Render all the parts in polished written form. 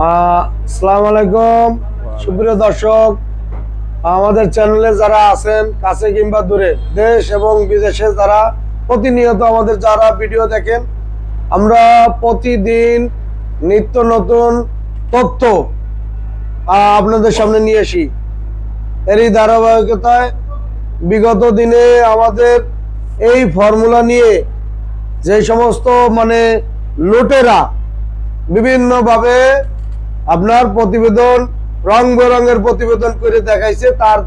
আসসালামু আলাইকুম সুপ্রিয় দর্শক, আমাদের চ্যানেলে যারা আছেন কাছে কিংবা দূরে, দেশ এবং বিদেশে যারা প্রতিনিয়ত আমাদের যারা ভিডিও দেখেন, আমরা প্রতিদিন নিত্য নতুন তথ্য আপনাদের সামনে নিয়ে আসি। এরই ধারাবাহিকতায় বিগত দিনে আমাদের এই ফর্মুলা নিয়ে যে সমস্ত লুটেরা বিভিন্নভাবে আপনার প্রতিবেদন রং বেরঙের প্রতিবেদন করে দেখাইছে, তার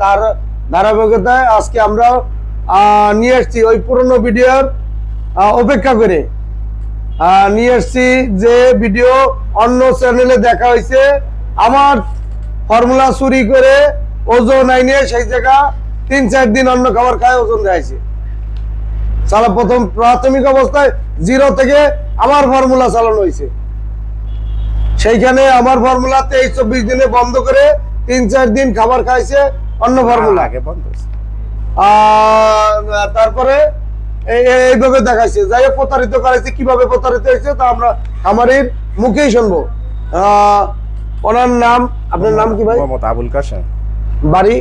ধারাবাহিকতায় আজকে আমরা নিয়ে আসছি ওই পুরনো ভিডিওর অপেক্ষা করে নিয়ে আসছি যে ভিডিও অন্য চ্যানেলে দেখা হয়েছে। আমার ফর্মুলা চুরি করে ওজন আইনে সেই জায়গা 3-4 দিন অন্য খাবার খায় ওজন দেখাইছে। সালা প্রথম প্রাথমিক অবস্থায় 0 থেকে আমার ফর্মুলা চালানো হয়েছে, সেইখানে আমার ফর্মুলা 23-24 দিনে বন্ধ করে 3-4 দিন খাবার খাইছে অন্য ফর্মুলা। তারপরে এইভাবে দেখাইছে, যাই হোক প্রতারিত করাইছে। কিভাবে প্রতারিত হয়েছে তা আমরা আমাদের মুখেই শুনবো। ওনার নাম, আপনার নাম কি ভাই? আবুল কাশেম, বাড়ি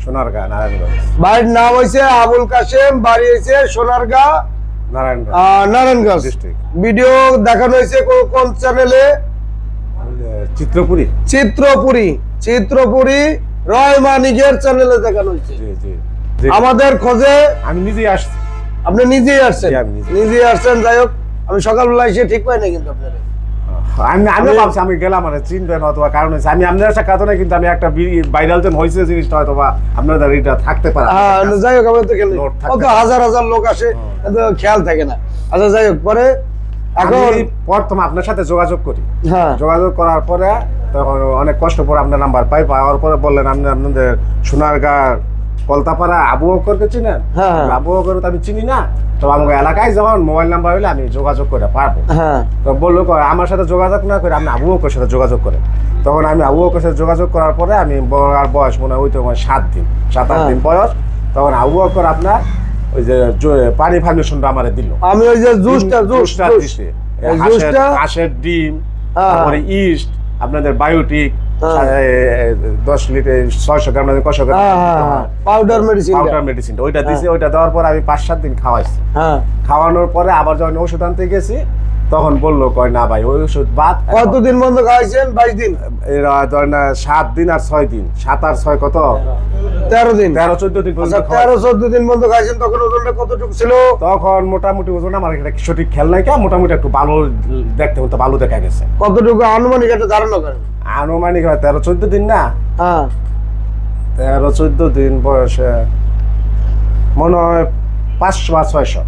সোনারগাঁ, নারায়ণগঞ্জ। বাড়ির নাম হয়েছে আবুল কাশেম, বাড়ি হয়েছে সোনারগাঁ, নারায়ণগঞ্জ ডিস্ট্রিক্ট। ভিডিও দেখানো হয়েছে কোন চ্যানেলে? চিত্রপুরী রয় মানিকের চ্যানেলে দেখানো হয়েছে। আমাদের খোঁজে আমি নিজেই আসছি। আপনি নিজেই আসছেন? নিজেই আসছেন। যাই হোক, আমি সকালবেলা এসে ঠিক পাই না, কিন্তু আপনারা আমি ভাবছি আমি গেলাম চিনবেন অথবা কারণ হয়েছে আমি আপনার সাথে কথা নাই, কিন্তু আমি একটা ভাইরাল যেন হয়েছে জিনিসটা হয়তো বা আপনাদের এটা থাকতে পারে। যাই হোক, আমি তো কত হাজার হাজার লোক আসে, কিন্তু খেয়াল থাকে না। আচ্ছা যাই হোক, পরে এখন প্রথম আপনার সাথে যোগাযোগ করি। যোগাযোগ করার পরে তখন অনেক কষ্ট করে আপনার নাম্বার পাওয়ার পরে বললেন আপনি আপনাদের সোনারগাঁ কলতাপাড়া আবু বকরকে চিনেন? আবু বকর তো আমি চিনি না, তো আমাকে এলাকায় যেমন মোবাইল নাম্বার হলে আমি যোগাযোগ করে পারবো। তো বললো আমার সাথে যোগাযোগ না করে আপনি আবু বকরের সাথে যোগাযোগ করেন। তখন আমি আবু বকরের সাথে যোগাযোগ করার পরে আমি আর বয়স মনে হয় ওই তো 7-8 দিন বয়স। তখন আবু বকর আপনার ওই যে পানি ফাউন্ডেশনটা আমারে দিল। আমি ওই যে জুসটা দিছে, হাঁসের ডিম, তারপরে ইস্ট, আপনাদের বায়োটিক 10 লিটার 600 গ্রাম পাউডার মেডিসিন ওইটা দিছে। ওইটা দেওয়ার পর আমি 5-7 দিন খাওয়াইছি। খাওয়ানোর পরে আবার যখন ওষুধ আনতে গেছি তখন বললো কয় না ভাই ওই ওষুধ বাদ। কতদিন বন্ধ খাওয়াইছেন? 22 দিন। এরা ধরেন 7 দিন আর 6 দিন, 7 আর 6 কত 13 দিন, 13-14 দিন। 13-14 দিন বন্ধ খাইছেন। তখন ওজনটা কতটুকু ছিল? তখন মোটামুটি ওজন আমার এটা সঠিক খেয়াল নাই, মোটামুটি একটু ভালো দেখতে হতো, ভালো দেখা গেছে। কতটুকু আনুমানিক একটা ধারণা করেন? আনুমানিক 13-14 দিন না? 13-14 দিন বয়সে মনে হয় 500 বা 600।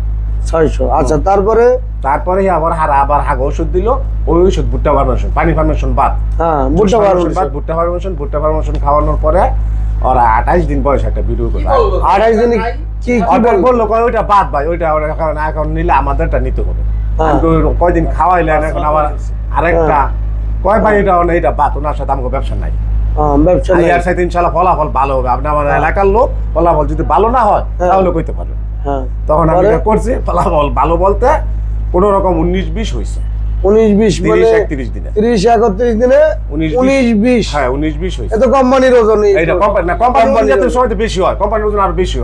আচ্ছা, তারপরে আবার হাগ ওষুধ দিল। ওই ওষুধ ভুট্টা ফার্মেশন, পানি ফার্মেশন বাদ, ভুট্টা ফার্মেশন খাওয়ানোর পরে ওরা 28 দিন বয়স একটা ভিডিও করে। 28 দিন কি বললো ওইটা বাদ ভাই, ওইটা এখন নিলে আমাদেরটা নিতে হবে। কয়দিন খাওয়াইলেন, এখন আবার আরেকটা কয় ভাই এটা বাদ, ওনার সাথে আমাকে ব্যবসা নাই। ইনশাল্লাহ ফলাফল ভালো হবে। আপনি আমার এলাকার লোক, ফলাফল যদি ভালো না হয় তাহলে কইতে পারবেন। তখন আমি করছি ফলাফল ভালো বলতে কোন রকম 19-20 হয়েছে। 19-20 30-31 দিনে, 30-31 দিনে 19-20। হ্যাঁ 19-20 হয়েছে। এটা কোম্পানির ওজন? এটা কোম্পানি না, কোম্পানির সময় তো বেশি হয়, কোম্পানির ওজন আরো বেশি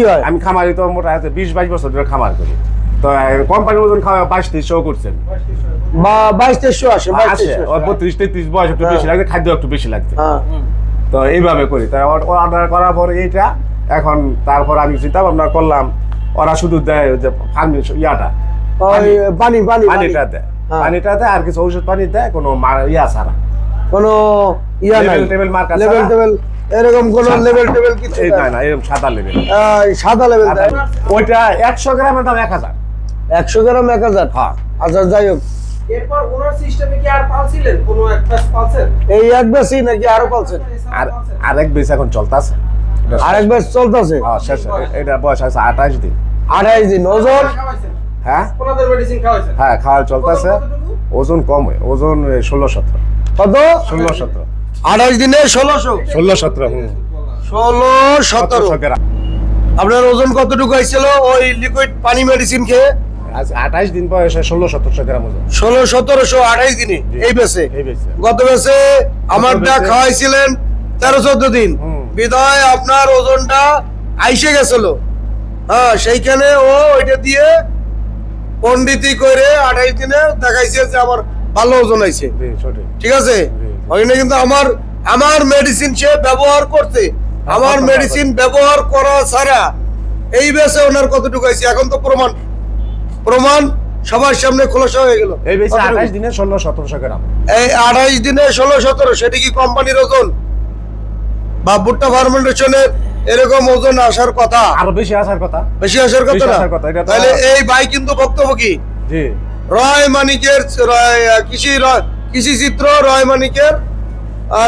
হয়। আমি খামারি তো মোটা 20-22 বছর ধরে খামার করি, তো কোম্পানির ওজন খাওয়া 22-23 করছেন। 22-23 আসে 32-33 বয়স একটু বেশি লাগছে, খাদ্য একটু বেশি লাগছে। তো এইভাবে করি। তাই অর্ডার করার পরে এইটা এখন তারপর আমি চিন্তা ভাবনা করলাম, ওরা শুধু দেয় যে ইয়াটা পানিটা দেয়, আর কিছু ঔষধ পানি দেয়, কোনো ইয়া ছাড়া, কোনো ইয়া নাই, লেভেল মার্কা লেভেল এরকম কোন লেভেল কিছু না, এরকম সাদা লেভেল দেয়। ওইটা 100 গ্রামের দাম 1000। 100 গ্রাম 1000? হ্যাঁ। আচ্ছা যাই হোক, এরপর ওনার সিস্টেমে কি আর পালছিলেন কোন এক ব্যাচ পালছেন? এই এক ব্যাচই নাকি আরো পালছেন? আরেক ব্যাচ এখন চলতেছে। আরেক ব্যাচ চলতেছে? হ্যাঁ শেষ। এটা বয়স আছে 28 দিন। 28 দিন। ওজন? হ্যাঁ কোনাদের মেডিসিন খাওয়াইছেন? হ্যাঁ খাওয়া চলতেছে। ওজন কম, ওজন 16-17। কত? 16-17। 28 দিনে 16-17। 16-17 আপনার ওজন কতটুকু হয়েছিল ওই লিকুইড পানি মেডিসিন খেয়ে? আজ 28 দিন বয়সে 1600-1700 গ্রাম ওজন। 1600-1700 28 দিনে এই বেচে। এই বেচে। গত বেচে আমারটা খাওয়াইছিলেন 13-14 দিন, বিদায় আপনার ওজনটা আইসে গেছিল। হ্যাঁ, সেইখানে ও ওইটা দিয়ে পন্ডিতি করে 28 দিনে দেখাইছে যে আমার ভালো ওজন আইছে। ঠিক আছে, ওইখানে কিন্তু আমার মেডিসিন সে ব্যবহার করতে, আমার মেডিসিন ব্যবহার করা ছাড়া এই বেচে ওনার কতটুকু আইছে এখন তো প্রমাণ সবার সামনে খোলাসা হয়ে গেল। এই বেচে 28 দিনে 1600-1700 গ্রাম। এই 28 দিনে 16-17, সেটা কি কোম্পানির ওজন বা ভুট্টা ফার্মেন্টেশনের এরকম ওজন আসার কথা? আরো বেশি আসার কথা, বেশি আসার কথা না? তাহলে এই ভাই কিন্তু ভুক্তভোগী। জি, রয় মানিকের কৃষি চিত্র রয় মানিকের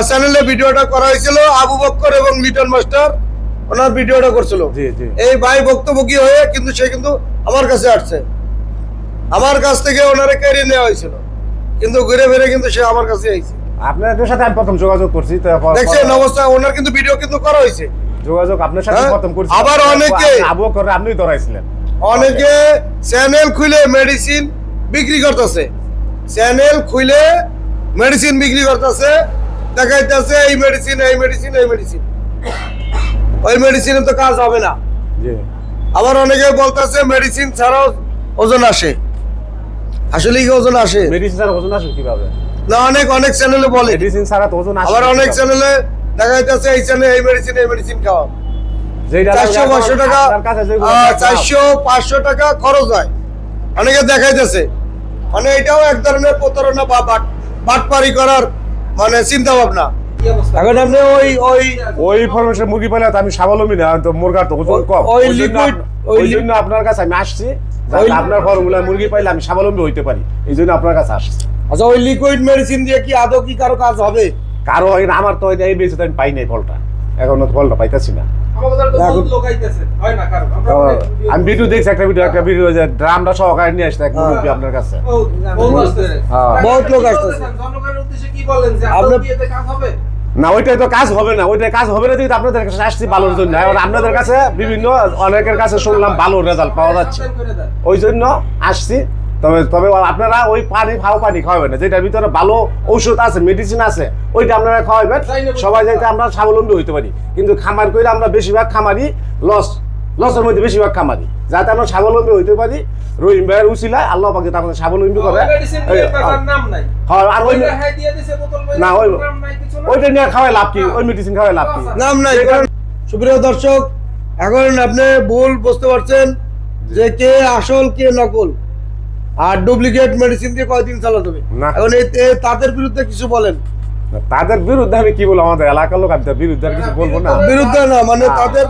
চ্যানেলে ভিডিওটা করা হয়েছিল, আবু বক্কর এবং লিটন মাস্টার ওনার ভিডিওটা করছিল। এই ভাই ভুক্তভোগী হয়ে কিন্তু সে কিন্তু আমার কাছে আসছে, আমার কাছ থেকে ওনারে কেড়ে নেওয়া হয়েছিল, কিন্তু ঘুরে ফিরে কিন্তু সে আমার কাছে আইছে। আপনাদের সাথে আমি প্রথম যোগাযোগ করছি, দেখছেন অবস্থা, ওনার কিন্তু ভিডিও কিন্তু করা হয়েছে। যোগাযোগ আপনার সাথে প্রথম করছি। আবার অনেকে আবু বক্কর আপনি ধরাইছিলেন, অনেকে চ্যানেল খুলে মেডিসিন বিক্রি করতেছে, চ্যানেল খুলে মেডিসিন বিক্রি করতেছে, দেখাইতেছে এই মেডিসিন এই মেডিসিন এই মেডিসিন, ওই মেডিসিনে তো কাজ হবে না। আবার অনেকে বলতেছে মেডিসিন ছাড়াও ওজন আসে। আসলে কি ওজন আসে? মেডিসিন ছাড়া ওজন আসে কিভাবে? না, অনেক চ্যানেলে বলে মেডিসিন ছাড়া তো ওজন আসে। আবার অনেক চ্যানেলে দেখাইতেছে এই চ্যানেলে এই মেডিসিন খাওয়া, 400-500 টাকা 400-500 টাকা খরচ হয়, অনেকে দেখাইতেছে। মানে এটাও এক ধরনের প্রতারণা বা বাটপারি করার মানে চিন্তা ভাবনা। এখন আপনি ওই ইনফরমেশন মুরগি পাইলে আমি স্বাবলম্বী না, তো মুরগার তো ওজন কম, ওই জন্য আপনার কাছে আমি আসছি, আপনার ফর্মুলা মুরগি পাইলে আমি স্বাবলম্বী হইতে পারি, এই জন্য আপনার কাছে আসছি। আচ্ছা, ওই লিকুইড মেডিসিন দিয়ে কি আদৌ কি কারো কাজ হবে? কারো আমার তো এই বেশি আমি পাই নাই ফলটা, এখনো ফলটা পাইতেছি না। আমি ভিডিও দেখছি, একটা ভিডিও যে ড্রামটা সহকারে নিয়ে আসছে এক মুরগি আপনার কাছে, বহুত লোক আসতেছে। না ওইটাই তো কাজ হবে না, ওইটাই কাজ হবে না, কিন্তু আপনাদের কাছে আসছি ভালোর জন্য। এখন আপনাদের কাছে বিভিন্ন অনেকের কাছে শুনলাম ভালো রেজাল্ট পাওয়া যাচ্ছে, ওই জন্য আসছি। তবে আপনারা ওই পানি খাওয়াবেন না, যেটার ভিতরে ভালো ঔষধ আছে, মেডিসিন আছে, ওইটা আপনারা খাওয়াবেন, সবাই যাতে আমরা স্বাবলম্বী হইতে পারি। কিন্তু খামার করে আমরা বেশিরভাগ খামারি লসের মধ্যে বেশিরভাগ খামারি, যাতে আমরা স্বাবলম্বী হইতে পারি। রহিম ভাইয়ের উচিলায় আল্লাহ পাক আমাদের স্বাবলম্বী করে। না ওইটা নিয়ে খাওয়াই লাভ কি, ওই মেডিসিন খাওয়াই লাভ কি? নাম নাই। সুপ্রিয় দর্শক, এখন আপনি ভুল বুঝতে পারছেন যে কে আসল কে নকল, আর ডুপ্লিকেট মেডিসিন দিয়ে কয়দিন চালাতে হবে। এখন তাদের বিরুদ্ধে কিছু বলেন। তাদের বিরুদ্ধে আমি কি বলবো? আমাদের এলাকার লোক, আমি তার বিরুদ্ধে কিছু বলবো না। বিরুদ্ধে না, মানে তাদের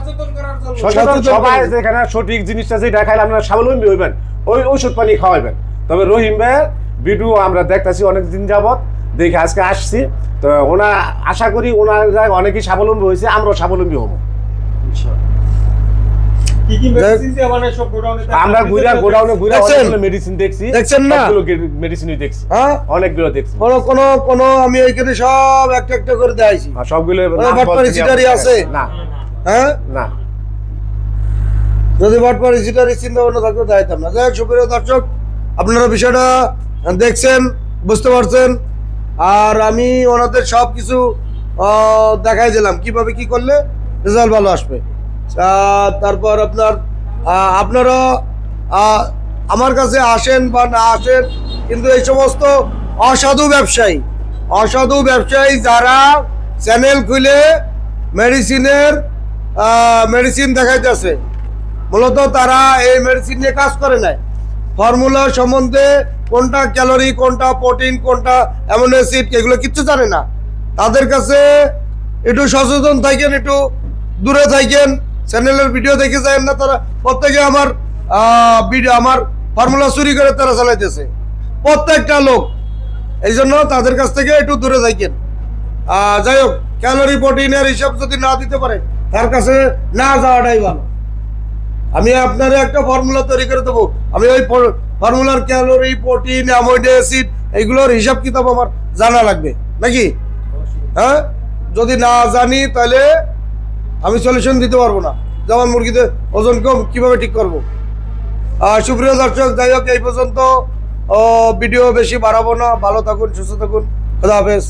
সবাই যেখানে সঠিক জিনিসটা যেটা খাইলে আপনারা স্বাবলম্বী হইবেন, ওই ওষুধ পানি খাওয়াবেন। তবে রহিম ভাইয়ের ভিডিও আমরা দেখতেছি অনেকদিন যাবত, দেখে আজকে আসছি। তো ওনার আশা করি ওনার অনেকেই স্বাবলম্বী হয়েছে, আমরাও স্বাবলম্বী হবো। আমরা গোডাউনে মেডিসিন দেখছি, দেখছেন না? মেডিসিনই দেখছি, অনেকগুলো দেখছি। কোন আমি এইখানে সব একটা একটা করে দেখাইছি, সবগুলো আছে না? হ্যাঁ, না, যদি বাটপারি সিটারি চিন্তা ভাবনা থাকতে দেখাইতাম না। যাই হোক, সুপ্রিয় দর্শক, আপনারা বিষয়টা দেখছেন, বুঝতে পারছেন, আর আমি ওনাদের সব কিছু দেখাই দিলাম কিভাবে কি করলে রেজাল্ট ভালো আসবে। তারপর আপনারা আমার কাছে আসেন বা না আসেন, কিন্তু এই সমস্ত অসাধু ব্যবসায়ী যারা চ্যানেল খুলে মেডিসিন দেখাইতেছে, মূলত তারা এই মেডিসিন নিয়ে কাজ করে নাই। ফর্মুলা সম্বন্ধে কোনটা ক্যালোরি, কোনটা প্রোটিন, কোনটা অ্যামিনো অ্যাসিড, এগুলো কিচ্ছু জানে না। তাদের কাছে একটু সচেতন থাকেন, একটু দূরে থাকেন, চ্যানেলের ভিডিও দেখে যায় না। তারা প্রত্যেকে আমার ফর্মুলা চুরি করে তারা চালাইতেছে, প্রত্যেকটা লোক। এই জন্য তাদের কাছ থেকে একটু দূরে থাকেন। যাই হোক, ক্যালোরি প্রোটিনের হিসাব যদি না দিতে পারে, তার কাছে না যাওয়াটাই ভালো। আমি আপনার একটা ফর্মুলা তৈরি করে দেবো, আমি ওই ফর্মুলার ক্যালোরি, প্রোটিন, অ্যামিনো অ্যাসিড এগুলোর হিসাব কিতাব আমার জানা লাগবে নাকি? হ্যাঁ, যদি না জানি তাহলে আমি সলিউশন দিতে পারবো না। যেমন মুরগিতে ওজন কম কিভাবে ঠিক করবো, সুপ্রিয় দর্শক, যাই হোক এই পর্যন্ত ভিডিও বেশি বাড়াবো না। ভালো থাকুন, সুস্থ থাকুন, খোদা হাফেজ।